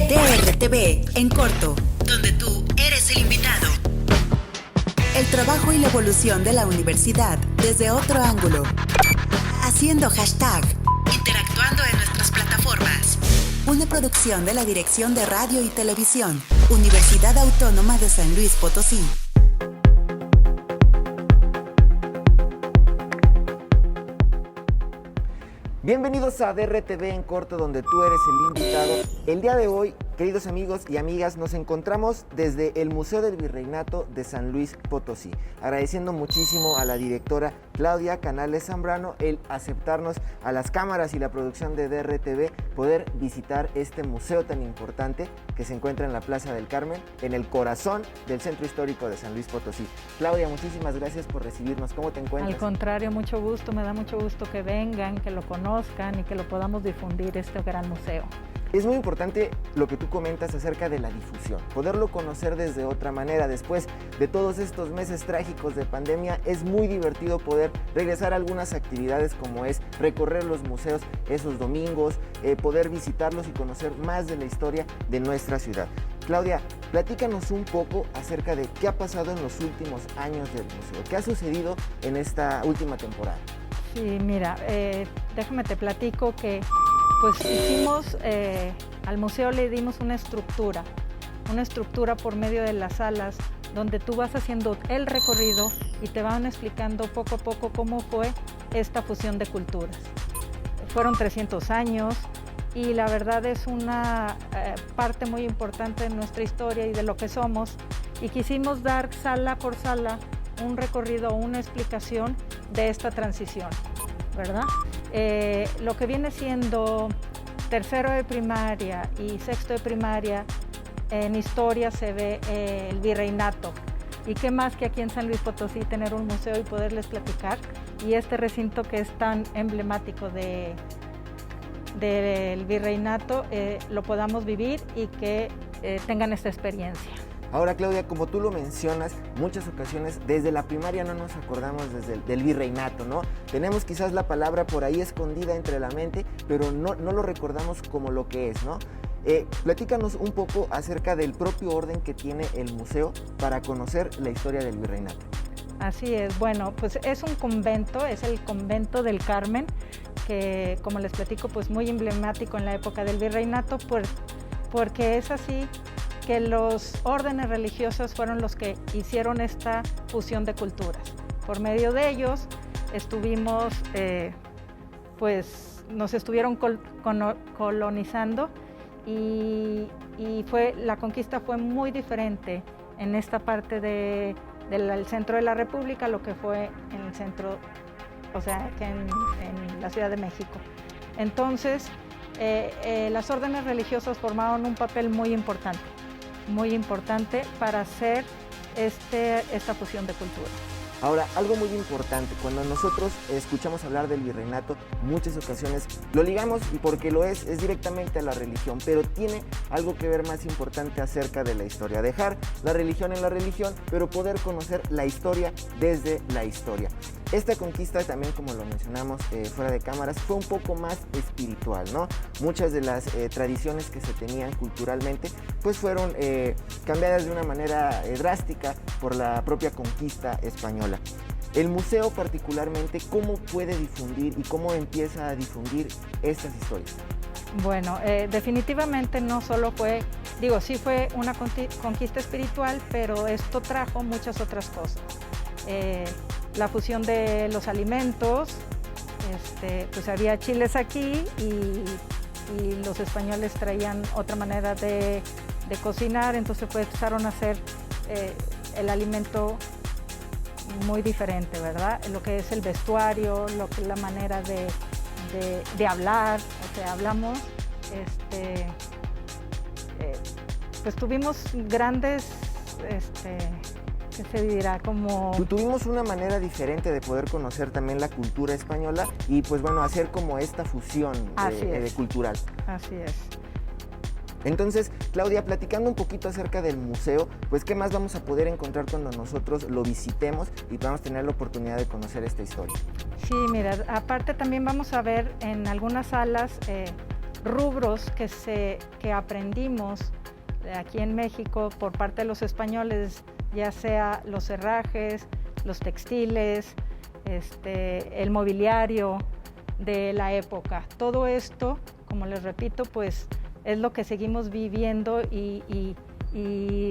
DRTV en corto, donde tú eres el invitado. El trabajo y la evolución de la universidad desde otro ángulo. Haciendo hashtag. Interactuando en nuestras plataformas. Una producción de la Dirección de Radio y Televisión, Universidad Autónoma de San Luis Potosí. Bienvenidos a DRTV en corto, donde tú eres el invitado. El día de hoy, queridos amigos y amigas, nos encontramos desde el Museo del Virreinato de San Luis Potosí. Agradeciendo muchísimo a la directora Claudia Canales Zambrano el aceptarnos a las cámaras y la producción de DRTV poder visitar este museo tan importante que se encuentra en la Plaza del Carmen, en el corazón del Centro Histórico de San Luis Potosí. Claudia, muchísimas gracias por recibirnos. ¿Cómo te encuentras? Al contrario, mucho gusto, me da mucho gusto que vengan, que lo conozcan y que lo podamos difundir este gran museo. Es muy importante lo que tú comentas acerca de la difusión, poderlo conocer desde otra manera. Después de todos estos meses trágicos de pandemia, es muy divertido poder regresar a algunas actividades como es recorrer los museos esos domingos, poder visitarlos y conocer más de la historia de nuestra ciudad. Claudia, platícanos un poco acerca de qué ha pasado en los últimos años del museo, qué ha sucedido en esta última temporada. Sí, mira, déjame te platico que pues hicimos, al museo le dimos una estructura por medio de las salas donde tú vas haciendo el recorrido y te van explicando poco a poco cómo fue esta fusión de culturas. Fueron 300 años y la verdad es una parte muy importante de nuestra historia y de lo que somos, y quisimos dar sala por sala un recorrido, una explicación de esta transición, ¿verdad? Lo que viene siendo tercero de primaria y sexto de primaria, en historia se ve el virreinato. Y qué más que aquí en San Luis Potosí tener un museo y poderles platicar, y este recinto que es tan emblemático del virreinato, lo podamos vivir y que tengan esta experiencia. Ahora, Claudia, como tú lo mencionas, muchas ocasiones desde la primaria no nos acordamos del virreinato, ¿no? Tenemos quizás la palabra por ahí escondida entre la mente, pero no lo recordamos como lo que es, ¿no? Platícanos un poco acerca del propio orden que tiene el museo para conocer la historia del virreinato. Así es, bueno, pues es un convento, es el convento del Carmen, que como les platico, pues muy emblemático en la época del virreinato, porque es así que los órdenes religiosos fueron los que hicieron esta fusión de culturas. Por medio de ellos estuvimos, pues nos estuvieron colonizando y la conquista fue muy diferente en esta parte del centro de la República, lo que fue en el centro, o sea, que en la Ciudad de México. Entonces, las órdenes religiosas formaron un papel muy importante para hacer esta fusión de cultura. Ahora, algo muy importante, cuando nosotros escuchamos hablar del virreinato, muchas ocasiones lo ligamos, y porque lo es directamente a la religión, pero tiene algo que ver más importante acerca de la historia. Dejar la religión en la religión, pero poder conocer la historia desde la historia. Esta conquista también, como lo mencionamos fuera de cámaras, fue un poco más espiritual, ¿no? Muchas de las tradiciones que se tenían culturalmente, pues fueron cambiadas de una manera drástica por la propia conquista española. El museo particularmente, ¿cómo puede difundir y cómo empieza a difundir estas historias? Bueno, definitivamente no solo fue, sí fue una conquista espiritual, pero esto trajo muchas otras cosas. La fusión de los alimentos, pues había chiles aquí y los españoles traían otra manera de cocinar, entonces pues empezaron a hacer el alimento muy diferente, ¿verdad? Lo que es el vestuario, lo que es la manera de hablar, o sea, hablamos, pues tuvimos grandes, ¿qué se dirá? Como... Tuvimos una manera diferente de poder conocer también la cultura española y pues bueno, hacer como esta fusión cultural. Así es. Entonces, Claudia, platicando un poquito acerca del museo, pues ¿qué más vamos a poder encontrar cuando nosotros lo visitemos y podamos tener la oportunidad de conocer esta historia? Sí, mira, aparte también vamos a ver en algunas salas rubros que aprendimos aquí en México por parte de los españoles, ya sea los herrajes, los textiles, el mobiliario de la época. Todo esto, como les repito, pues es lo que seguimos viviendo y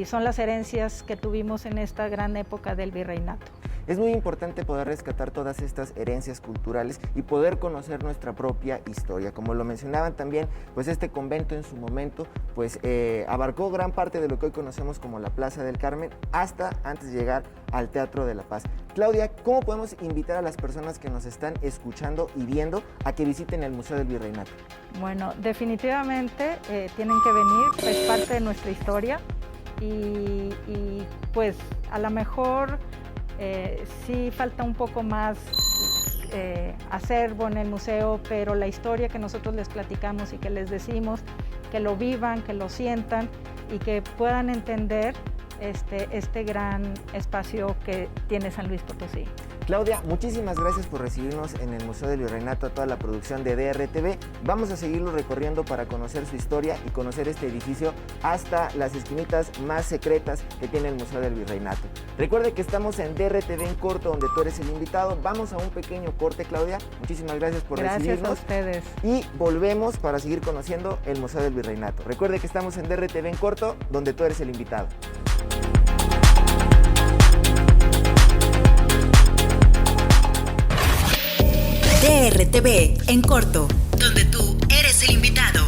son las herencias que tuvimos en esta gran época del virreinato. Es muy importante poder rescatar todas estas herencias culturales y poder conocer nuestra propia historia. Como lo mencionaban también, pues este convento en su momento pues abarcó gran parte de lo que hoy conocemos como la Plaza del Carmen, hasta antes de llegar al Teatro de la Paz. Claudia, ¿cómo podemos invitar a las personas que nos están escuchando y viendo a que visiten el Museo del Virreinato? Bueno, definitivamente tienen que venir, es parte de nuestra historia y pues a lo mejor sí falta un poco más acervo en el museo, pero la historia que nosotros les platicamos y que les decimos, que lo vivan, que lo sientan y que puedan entender este gran espacio que tiene San Luis Potosí. Claudia, muchísimas gracias por recibirnos en el Museo del Virreinato, a toda la producción de DRTV. Vamos a seguirlo recorriendo para conocer su historia y conocer este edificio hasta las esquinitas más secretas que tiene el Museo del Virreinato. Recuerde que estamos en DRTV en corto, donde tú eres el invitado. Vamos a un pequeño corte, Claudia. Muchísimas gracias por recibirnos. Gracias a ustedes. Y volvemos para seguir conociendo el Museo del Virreinato. Recuerde que estamos en DRTV en corto, donde tú eres el invitado. DRTV en corto, donde tú eres el invitado.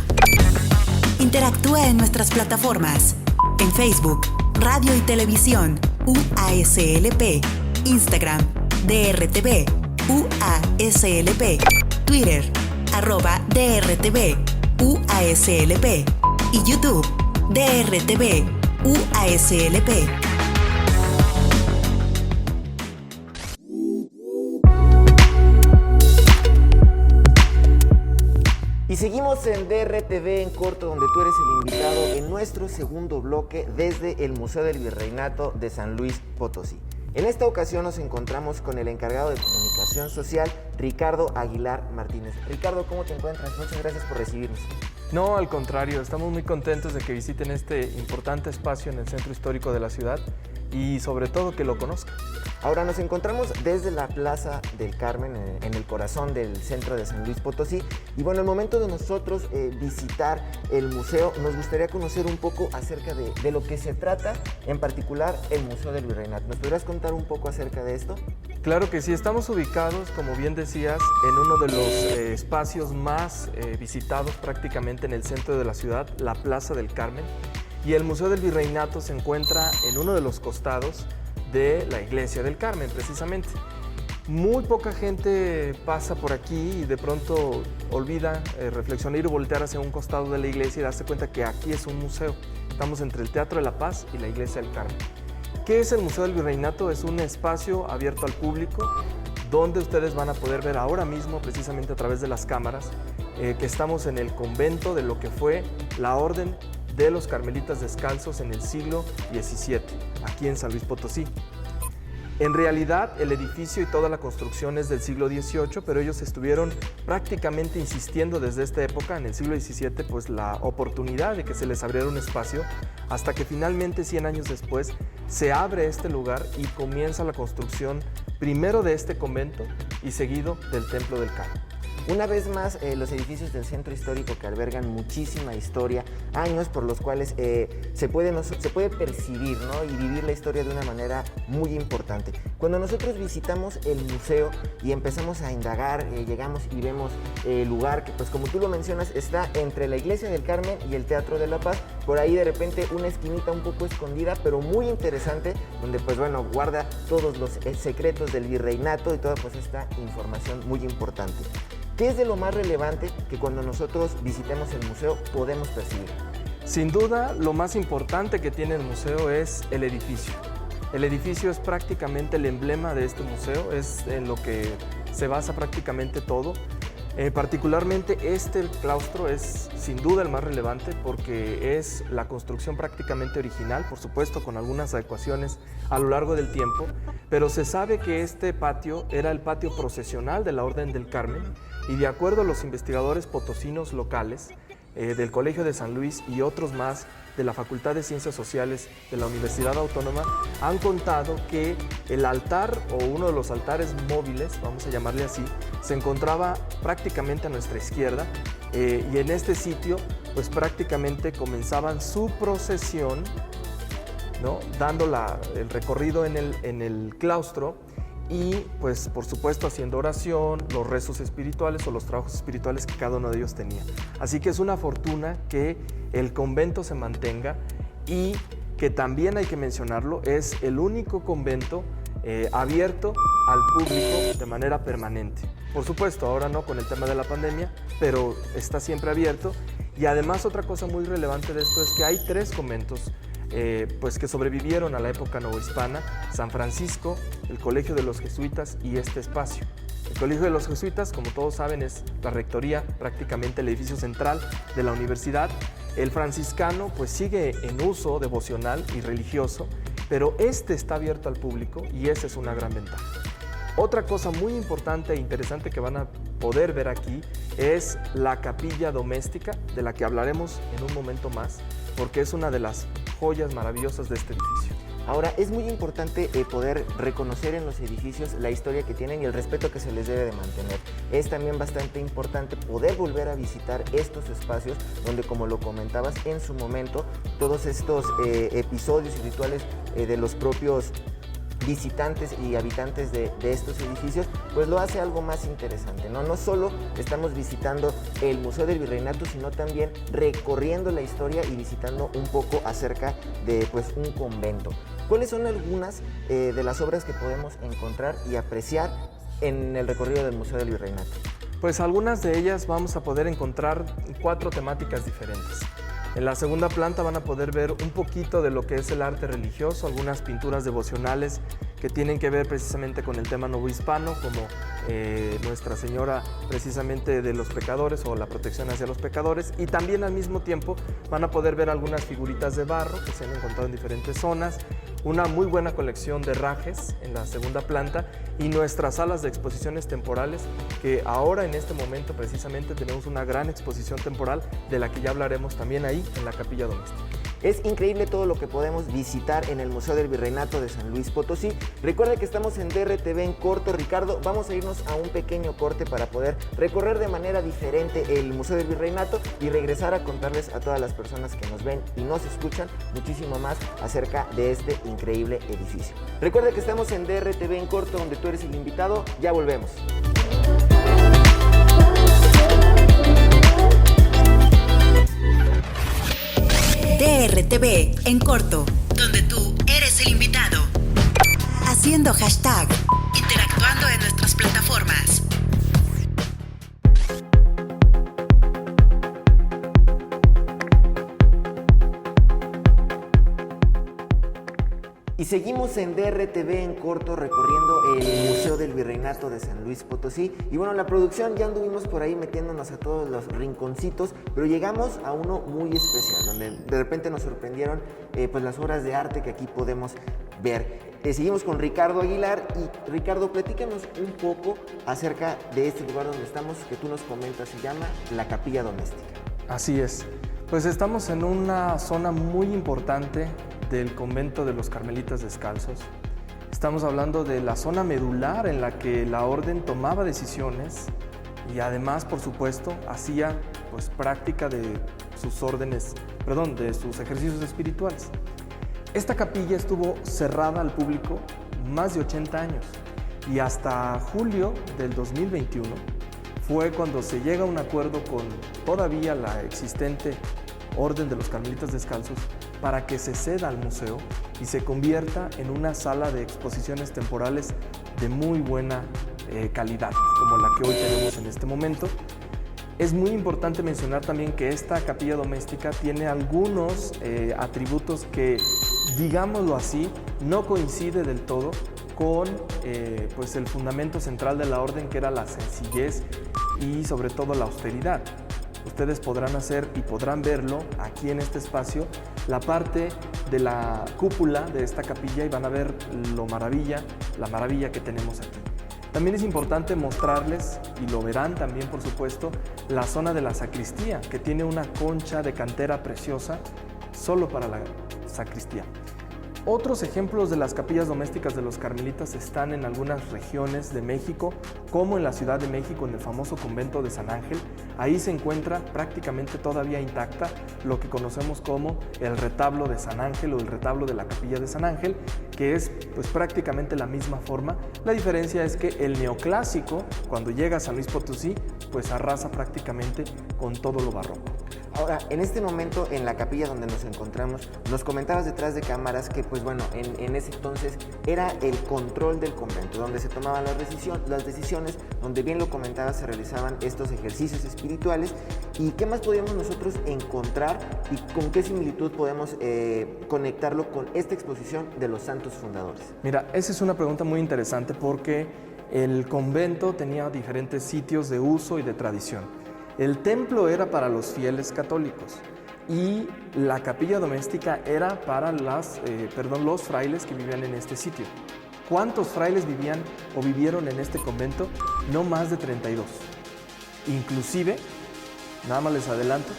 Interactúa en nuestras plataformas. En Facebook, Radio y Televisión, UASLP. Instagram, DRTV, UASLP. Twitter, @DRTV, UASLP. Y YouTube, DRTV, UASLP. Y seguimos en DRTV en corto, donde tú eres el invitado, en nuestro segundo bloque desde el Museo del Virreinato de San Luis Potosí. En esta ocasión nos encontramos con el encargado de comunicación social, Ricardo Aguilar Martínez. Ricardo, ¿cómo te encuentras? Muchas gracias por recibirnos. No, al contrario, estamos muy contentos de que visiten este importante espacio en el centro histórico de la ciudad y sobre todo que lo conozcan. Ahora nos encontramos desde la Plaza del Carmen, en el corazón del centro de San Luis Potosí. Y bueno, el momento de nosotros visitar el museo, nos gustaría conocer un poco acerca de lo que se trata, en particular el Museo del Virreinato. ¿Nos podrías contar un poco acerca de esto? Claro que sí, estamos ubicados, como bien decías, en uno de los espacios más visitados prácticamente en el centro de la ciudad, la Plaza del Carmen. Y el Museo del Virreinato se encuentra en uno de los costados de la Iglesia del Carmen, precisamente. Muy poca gente pasa por aquí y de pronto olvida reflexionar y voltear hacia un costado de la iglesia y darse cuenta que aquí es un museo. Estamos entre el Teatro de la Paz y la Iglesia del Carmen. ¿Qué es el Museo del Virreinato? Es un espacio abierto al público donde ustedes van a poder ver ahora mismo, precisamente a través de las cámaras, que estamos en el convento de lo que fue la Orden de los Carmelitas Descalzos en el siglo XVII, aquí en San Luis Potosí. En realidad, el edificio y toda la construcción es del siglo XVIII, pero ellos estuvieron prácticamente insistiendo desde esta época, en el siglo XVII, pues la oportunidad de que se les abriera un espacio, hasta que finalmente, 100 años después, se abre este lugar y comienza la construcción primero de este convento y seguido del Templo del Carmen. Una vez más, los edificios del centro histórico que albergan muchísima historia, años por los cuales se puede percibir, ¿no? Y vivir la historia de una manera muy importante. Cuando nosotros visitamos el museo y empezamos a indagar, llegamos y vemos el lugar que, pues como tú lo mencionas, está entre la Iglesia del Carmen y el Teatro de la Paz. Por ahí de repente una esquinita un poco escondida, pero muy interesante, donde pues bueno, guarda todos los secretos del virreinato y toda pues esta información muy importante. ¿Qué es de lo más relevante que cuando nosotros visitemos el museo podemos percibir? Sin duda, lo más importante que tiene el museo es el edificio. El edificio es prácticamente el emblema de este museo, es en lo que se basa prácticamente todo. Particularmente este claustro es sin duda el más relevante porque es la construcción prácticamente original, por supuesto con algunas adecuaciones a lo largo del tiempo, pero se sabe que este patio era el patio procesional de la Orden del Carmen y de acuerdo a los investigadores potosinos locales, del Colegio de San Luis y otros más de la Facultad de Ciencias Sociales de la Universidad Autónoma han contado que el altar o uno de los altares móviles, vamos a llamarle así, se encontraba prácticamente a nuestra izquierda y en este sitio pues prácticamente comenzaban su procesión, ¿no? Dando el recorrido en el claustro y pues por supuesto haciendo oración, los rezos espirituales o los trabajos espirituales que cada uno de ellos tenía. Así que es una fortuna que el convento se mantenga y que también hay que mencionarlo, es el único convento abierto al público de manera permanente. Por supuesto, ahora no con el tema de la pandemia, pero está siempre abierto. Y además otra cosa muy relevante de esto es que hay 3 conventos pues que sobrevivieron a la época novohispana: San Francisco, el Colegio de los Jesuitas y este espacio. El Colegio de los Jesuitas, como todos saben, es la rectoría, prácticamente el edificio central de la universidad. El franciscano pues sigue en uso devocional y religioso, pero este está abierto al público y esa es una gran ventaja. Otra cosa muy importante e interesante que van a poder ver aquí es la capilla doméstica, de la que hablaremos en un momento más, porque es una de las joyas maravillosas de este edificio. Ahora, es muy importante poder reconocer en los edificios la historia que tienen y el respeto que se les debe de mantener. Es también bastante importante poder volver a visitar estos espacios donde, como lo comentabas en su momento, todos estos episodios y rituales de los propios visitantes y habitantes de estos edificios, pues lo hace algo más interesante, ¿no? No solo estamos visitando el Museo del Virreinato, sino también recorriendo la historia y visitando un poco acerca de pues un convento. ¿Cuáles son algunas de las obras que podemos encontrar y apreciar en el recorrido del Museo del Virreinato? Pues algunas de ellas vamos a poder encontrar 4 temáticas diferentes. En la segunda planta van a poder ver un poquito de lo que es el arte religioso, algunas pinturas devocionales que tienen que ver precisamente con el tema novohispano, como Nuestra Señora precisamente de los pecadores o la protección hacia los pecadores, y también al mismo tiempo van a poder ver algunas figuritas de barro que se han encontrado en diferentes zonas, una muy buena colección de herrajes en la segunda planta y nuestras salas de exposiciones temporales, que ahora en este momento precisamente tenemos una gran exposición temporal de la que ya hablaremos también ahí en la capilla doméstica. Es increíble todo lo que podemos visitar en el Museo del Virreinato de San Luis Potosí. Recuerda que estamos en DRTV en corto. Ricardo, vamos a irnos a un pequeño corte para poder recorrer de manera diferente el Museo del Virreinato y regresar a contarles a todas las personas que nos ven y nos escuchan muchísimo más acerca de este increíble edificio. Recuerda que estamos en DRTV en corto, donde tú eres el invitado. Ya volvemos. DRTV en corto, donde tú eres el invitado. Haciendo hashtag, interactuando en nuestras plataformas. Y seguimos en DRTV en corto recorriendo el Museo del Virreinato de San Luis Potosí. Y bueno, la producción ya anduvimos por ahí metiéndonos a todos los rinconcitos, pero llegamos a uno muy especial, donde de repente nos sorprendieron pues las obras de arte que aquí podemos ver. Seguimos con Ricardo Aguilar y Ricardo, platícanos un poco acerca de este lugar donde estamos, que tú nos comentas, se llama la Capilla Doméstica. Así es, pues estamos en una zona muy importante del convento de los Carmelitas Descalzos. Estamos hablando de la zona medular en la que la orden tomaba decisiones y además, por supuesto, hacía pues práctica de sus órdenes, de sus ejercicios espirituales. Esta capilla estuvo cerrada al público más de 80 años y hasta julio del 2021 fue cuando se llega a un acuerdo con todavía la existente Orden de los Carmelitas Descalzos para que se ceda al museo y se convierta en una sala de exposiciones temporales de muy buena calidad, como la que hoy tenemos en este momento. Es muy importante mencionar también que esta capilla doméstica tiene algunos atributos que, digámoslo así, no coincide del todo con pues el fundamento central de la orden, que era la sencillez y sobre todo la austeridad. Ustedes podrán hacer y podrán verlo aquí en este espacio, la parte de la cúpula de esta capilla, y van a ver la maravilla que tenemos aquí. También es importante mostrarles, y lo verán también por supuesto, la zona de la sacristía, que tiene una concha de cantera preciosa solo para la sacristía. Otros ejemplos de las capillas domésticas de los carmelitas están en algunas regiones de México, como en la Ciudad de México, en el famoso convento de San Ángel. Ahí se encuentra prácticamente todavía intacta lo que conocemos como el retablo de San Ángel o el retablo de la capilla de San Ángel, que es pues prácticamente la misma forma. La diferencia es que el neoclásico, cuando llega a San Luis Potosí, pues arrasa prácticamente con todo lo barroco. Ahora, en este momento, en la capilla donde nos encontramos, nos comentabas detrás de cámaras que, pues bueno, en ese entonces era el control del convento, donde se tomaban las decisiones, donde bien lo comentabas, se realizaban estos ejercicios espirituales. ¿Y qué más podíamos nosotros encontrar y con qué similitud podemos conectarlo con esta exposición de los santos fundadores? Mira, esa es una pregunta muy interesante porque el convento tenía diferentes sitios de uso y de tradición. El templo era para los fieles católicos y la capilla doméstica era para los frailes que vivían en este sitio. ¿Cuántos frailes vivían o vivieron en este convento? No más de 32. Inclusive, nada más les adelanto,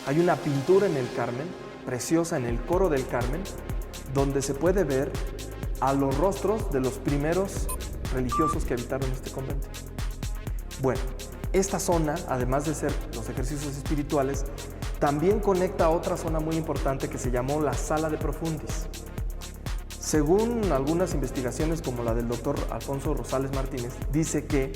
hay una pintura en el Carmen, preciosa, en el coro del Carmen, donde se puede ver a los rostros de los primeros religiosos que habitaron este convento. Bueno, esta zona, además de ser los ejercicios espirituales, también conecta a otra zona muy importante que se llamó la Sala de Profundis. Según algunas investigaciones, como la del doctor Alfonso Rosales Martínez, dice que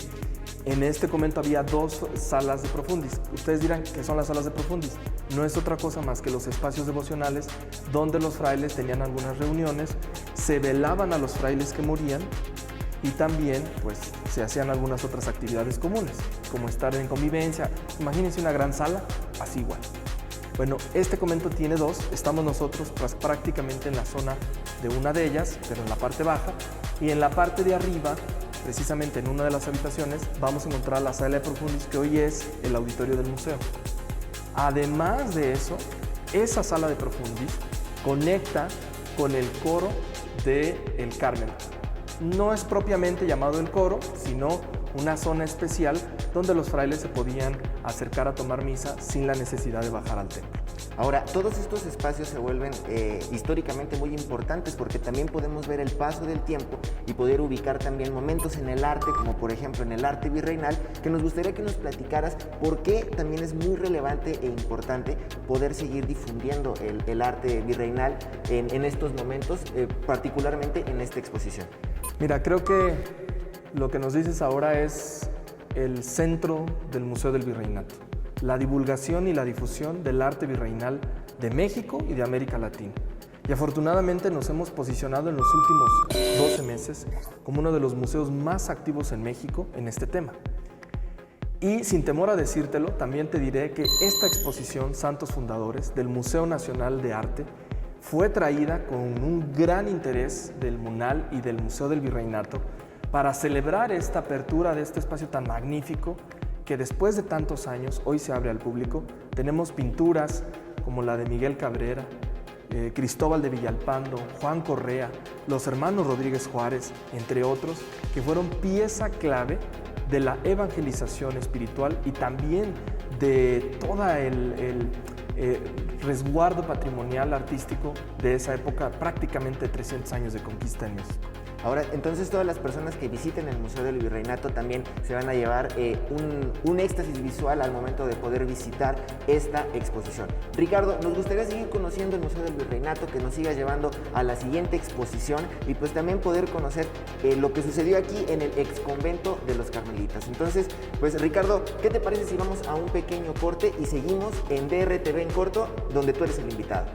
en este convento había 2 salas de Profundis. Ustedes dirán, ¿qué son las salas de Profundis? No es otra cosa más que los espacios devocionales donde los frailes tenían algunas reuniones, se velaban a los frailes que morían y también pues se hacían algunas otras actividades comunes, como estar en convivencia. Imagínense una gran sala, así igual. Bueno, este convento tiene 2, estamos nosotros pues, prácticamente en la zona de una de ellas, pero en la parte baja, y en la parte de arriba, precisamente en una de las habitaciones, vamos a encontrar la Sala de Profundis, que hoy es el auditorio del museo. Además de eso, esa Sala de Profundis conecta con el coro del Carmen. No es propiamente llamado el coro, sino una zona especial donde los frailes se podían acercar a tomar misa sin la necesidad de bajar al templo. Ahora, todos estos espacios se vuelven históricamente muy importantes porque también podemos ver el paso del tiempo y poder ubicar también momentos en el arte, como por ejemplo en el arte virreinal, que nos gustaría que nos platicaras por qué también es muy relevante e importante poder seguir difundiendo el arte virreinal en estos momentos, particularmente en esta exposición. Mira, creo que lo que nos dices ahora es el centro del Museo del Virreinato, la divulgación y la difusión del arte virreinal de México y de América Latina. Y afortunadamente nos hemos posicionado en los últimos 12 meses como uno de los museos más activos en México en este tema. Y sin temor a decírtelo, también te diré que esta exposición Santos Fundadores del Museo Nacional de Arte fue traída con un gran interés del MUNAL y del Museo del Virreinato para celebrar esta apertura de este espacio tan magnífico que después de tantos años hoy se abre al público. Tenemos pinturas como la de Miguel Cabrera, Cristóbal de Villalpando, Juan Correa, los hermanos Rodríguez Juárez, entre otros, que fueron pieza clave de la evangelización espiritual y también de toda el resguardo patrimonial artístico de esa época, prácticamente 300 años de conquista en México. Ahora, entonces todas las personas que visiten el Museo del Virreinato también se van a llevar un éxtasis visual al momento de poder visitar esta exposición. Ricardo, nos gustaría seguir conociendo el Museo del Virreinato, que nos sigas llevando a la siguiente exposición y pues también poder conocer lo que sucedió aquí en el exconvento de los Carmelitas. Entonces, pues Ricardo, ¿qué te parece si vamos a un pequeño corte y seguimos en DRTV en corto, donde tú eres el invitado?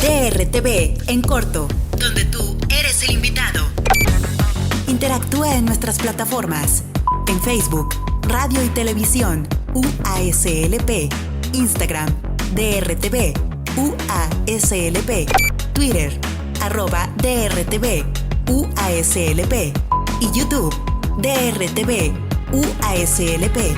DRTV en corto, donde tú eres el invitado. Interactúa en nuestras plataformas. En Facebook, Radio y Televisión, UASLP. Instagram, DRTV, UASLP. Twitter, @DRTV, UASLP. Y YouTube, DRTV, UASLP.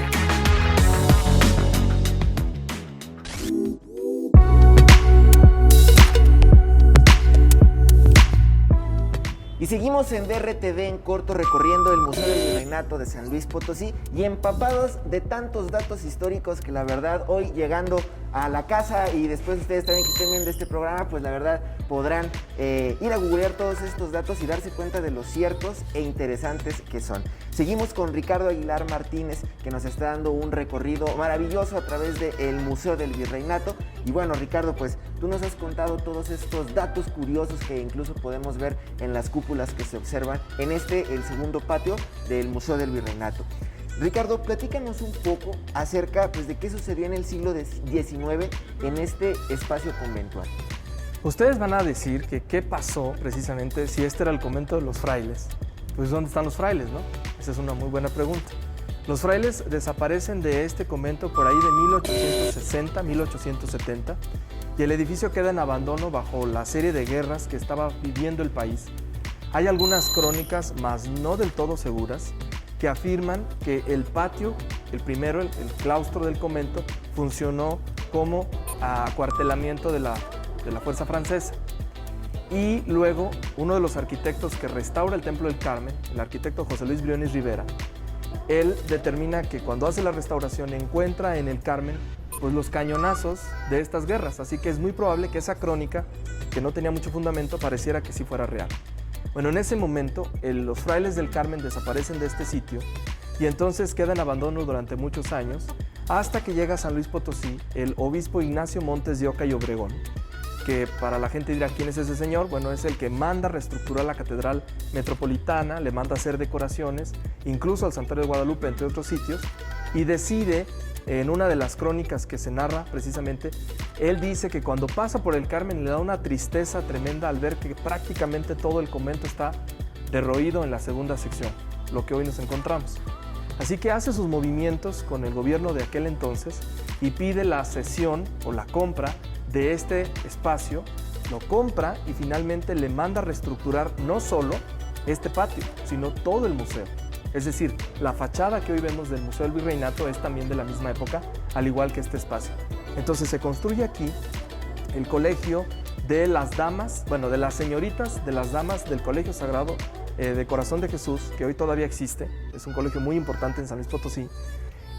seguimos en DRTV en corto recorriendo el Museo del Virreinato de San Luis Potosí y empapados de tantos datos históricos que la verdad hoy llegando a la casa y después ustedes también que estén viendo este programa, pues la verdad podrán ir a googlear todos estos datos y darse cuenta de lo ciertos e interesantes que son. Seguimos con Ricardo Aguilar Martínez, que nos está dando un recorrido maravilloso a través del Museo del Virreinato. Y bueno, Ricardo, pues tú nos has contado todos estos datos curiosos que incluso podemos ver en las cúpulas que se observan en el segundo patio del Museo del Virreinato. Ricardo, platícanos un poco acerca pues, de qué sucedió en el siglo XIX en este espacio conventual. Ustedes van a decir que qué pasó precisamente si este era el convento de los frailes. Pues ¿dónde están los frailes, no? Esa es una muy buena pregunta. Los frailes desaparecen de este convento por ahí de 1860, 1870 y el edificio queda en abandono bajo la serie de guerras que estaba viviendo el país. Hay algunas crónicas, mas no del todo seguras, que afirman que el patio, el primero, el claustro del convento, funcionó como acuartelamiento de la fuerza francesa. Y luego, uno de los arquitectos que restaura el Templo del Carmen, el arquitecto José Luis Briones Rivera, él determina que cuando hace la restauración encuentra en el Carmen pues, los cañonazos de estas guerras. Así que es muy probable que esa crónica, que no tenía mucho fundamento, pareciera que sí fuera real. Bueno, en ese momento, los frailes del Carmen desaparecen de este sitio y entonces queda en abandono durante muchos años, hasta que llega a San Luis Potosí el obispo Ignacio Montes de Oca y Obregón, que para la gente dirá, ¿quién es ese señor? Bueno, es el que manda reestructurar la catedral metropolitana, le manda hacer decoraciones, incluso al Santuario de Guadalupe, entre otros sitios, y decide, en una de las crónicas que se narra precisamente, él dice que cuando pasa por el Carmen le da una tristeza tremenda al ver que prácticamente todo el convento está derruido en la segunda sección, lo que hoy nos encontramos. Así que hace sus movimientos con el gobierno de aquel entonces y pide la cesión o la compra de este espacio, lo compra y finalmente le manda a reestructurar no solo este patio, sino todo el museo. Es decir, la fachada que hoy vemos del Museo del Virreinato es también de la misma época, al igual que este espacio. Entonces se construye aquí el colegio de las damas, bueno, de las señoritas de las damas del Colegio Sagrado de Corazón de Jesús, que hoy todavía existe, es un colegio muy importante en San Luis Potosí,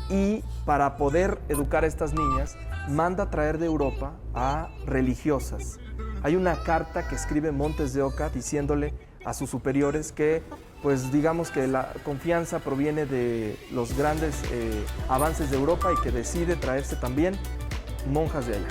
y para poder educar a estas niñas, manda traer de Europa a religiosas. Hay una carta que escribe Montes de Oca diciéndole a sus superiores que, pues digamos que la confianza proviene de los grandes avances de Europa y que decide traerse también monjas de allá.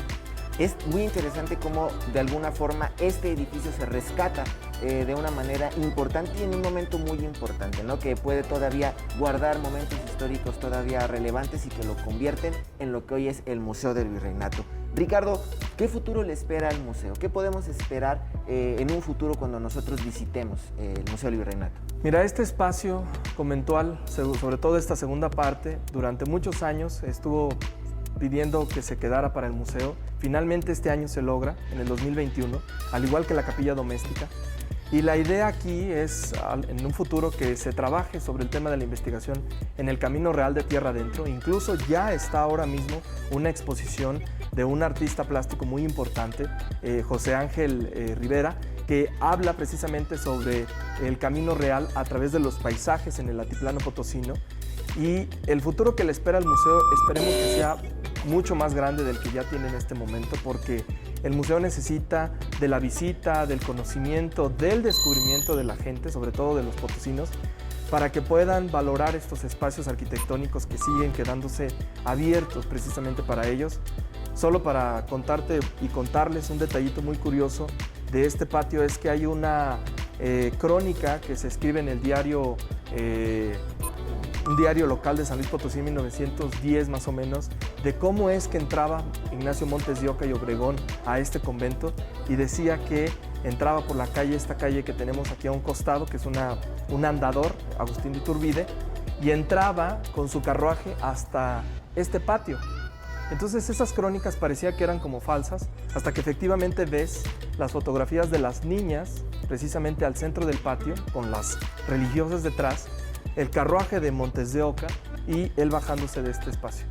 Es muy interesante cómo de alguna forma este edificio se rescata de una manera importante y en un momento muy importante, ¿no? Que puede todavía guardar momentos históricos todavía relevantes y que lo convierten en lo que hoy es el Museo del Virreinato. Ricardo, ¿qué futuro le espera al museo? ¿Qué podemos esperar en un futuro cuando nosotros visitemos el Museo del Virreinato? Mira, este espacio conventual, sobre todo esta segunda parte, durante muchos años estuvo pidiendo que se quedara para el museo. Finalmente este año se logra, en el 2021, al igual que la capilla doméstica. Y la idea aquí es, en un futuro, que se trabaje sobre el tema de la investigación en el Camino Real de Tierra Adentro. Incluso ya está ahora mismo una exposición de un artista plástico muy importante, José Ángel Rivera, que habla precisamente sobre el Camino Real a través de los paisajes en el altiplano potosino. Y el futuro que le espera al museo, esperemos que sea mucho más grande del que ya tiene en este momento, porque el museo necesita de la visita, del conocimiento, del descubrimiento de la gente, sobre todo de los potosinos, para que puedan valorar estos espacios arquitectónicos que siguen quedándose abiertos precisamente para ellos. Solo para contarte y contarles un detallito muy curioso de este patio es que hay una crónica que se escribe en el diario, un diario local de San Luis Potosí en 1910 más o menos, de cómo es que entraba Ignacio Montes de Oca y Obregón a este convento, y decía que entraba por la calle, esta calle que tenemos aquí a un costado, que es un andador, Agustín de Iturbide, y entraba con su carruaje hasta este patio. Entonces esas crónicas parecía que eran como falsas, hasta que efectivamente ves las fotografías de las niñas precisamente al centro del patio, con las religiosas detrás, el carruaje de Montes de Oca y él bajándose de este espacio.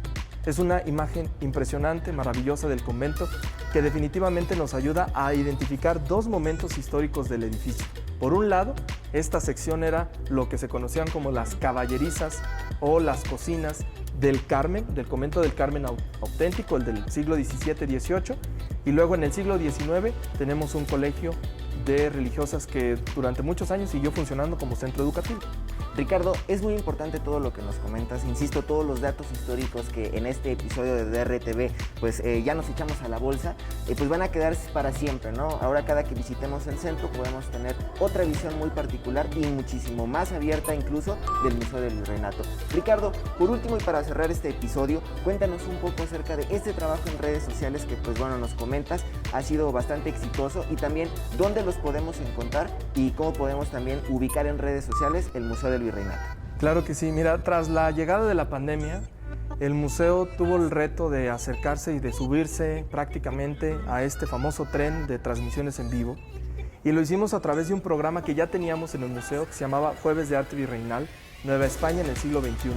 Es una imagen impresionante, maravillosa del convento, que definitivamente nos ayuda a identificar dos momentos históricos del edificio. Por un lado, esta sección era lo que se conocían como las caballerizas o las cocinas del Carmen, del convento del Carmen auténtico, el del siglo XVII-XVIII, y luego en el siglo XIX tenemos un colegio de religiosas que durante muchos años siguió funcionando como centro educativo. Ricardo, es muy importante todo lo que nos comentas, insisto, todos los datos históricos que en este episodio de DRTV pues ya nos echamos a la bolsa, pues van a quedarse para siempre, ¿no? Ahora cada que visitemos el centro podemos tener otra visión muy particular y muchísimo más abierta incluso del Museo del Virreinato. Ricardo, por último y para cerrar este episodio, cuéntanos un poco acerca de este trabajo en redes sociales que pues bueno, nos comentas, ha sido bastante exitoso y también dónde los podemos encontrar y cómo podemos también ubicar en redes sociales el Museo del Virreinato. Claro que sí, mira, tras la llegada de la pandemia, el museo tuvo el reto de acercarse y de subirse prácticamente a este famoso tren de transmisiones en vivo, y lo hicimos a través de un programa que ya teníamos en el museo que se llamaba Jueves de Arte Virreinal, Nueva España en el siglo XXI,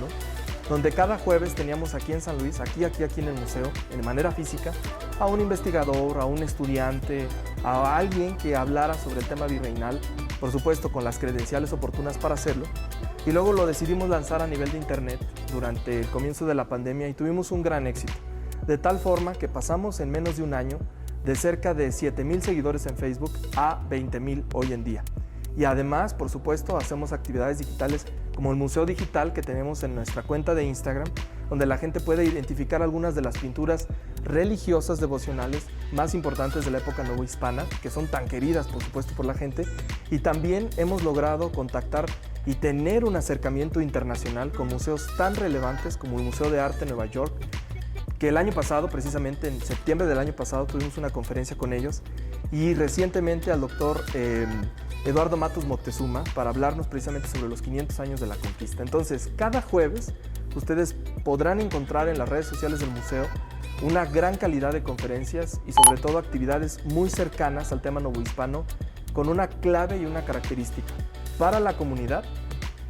donde cada jueves teníamos aquí en San Luis, aquí en el museo, de manera física, a un investigador, a un estudiante, a alguien que hablara sobre el tema virreinal, por supuesto con las credenciales oportunas para hacerlo, y luego lo decidimos lanzar a nivel de internet durante el comienzo de la pandemia y tuvimos un gran éxito, de tal forma que pasamos en menos de un año de cerca de 7,000 seguidores en Facebook a 20,000 hoy en día. Y además, por supuesto, hacemos actividades digitales como el Museo Digital que tenemos en nuestra cuenta de Instagram, donde la gente puede identificar algunas de las pinturas religiosas devocionales más importantes de la época novohispana, que son tan queridas, por supuesto, por la gente. Y también hemos logrado contactar y tener un acercamiento internacional con museos tan relevantes como el Museo de Arte de Nueva York, que el año pasado, precisamente en septiembre del año pasado, tuvimos una conferencia con ellos, y recientemente al doctor Eduardo Matus Moctezuma para hablarnos precisamente sobre los 500 años de la conquista. Entonces, cada jueves ustedes podrán encontrar en las redes sociales del museo una gran calidad de conferencias y sobre todo actividades muy cercanas al tema novohispano con una clave y una característica para la comunidad,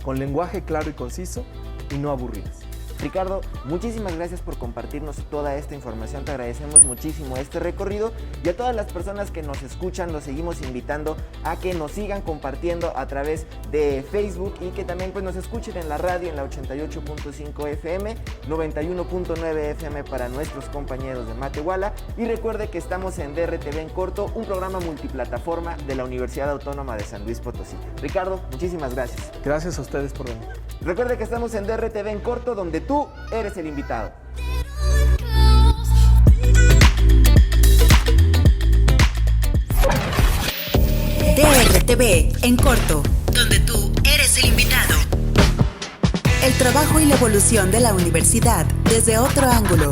con lenguaje claro y conciso y no aburridas. Ricardo, muchísimas gracias por compartirnos toda esta información, te agradecemos muchísimo este recorrido y a todas las personas que nos escuchan los seguimos invitando a que nos sigan compartiendo a través de Facebook y que también pues nos escuchen en la radio en la 88.5 FM, 91.9 FM para nuestros compañeros de Matehuala y recuerde que estamos en DRTV en corto, un programa multiplataforma de la Universidad Autónoma de San Luis Potosí. Ricardo, muchísimas gracias. Gracias a ustedes por venir. Recuerde que estamos en DRTV en corto donde tú eres el invitado. DRTV en corto, donde tú eres el invitado. El trabajo y la evolución de la universidad desde otro ángulo.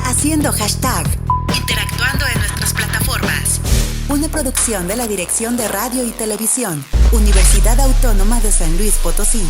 Haciendo hashtag. Interactuando en nuestras plataformas. Una producción de la Dirección de Radio y Televisión, Universidad Autónoma de San Luis Potosí.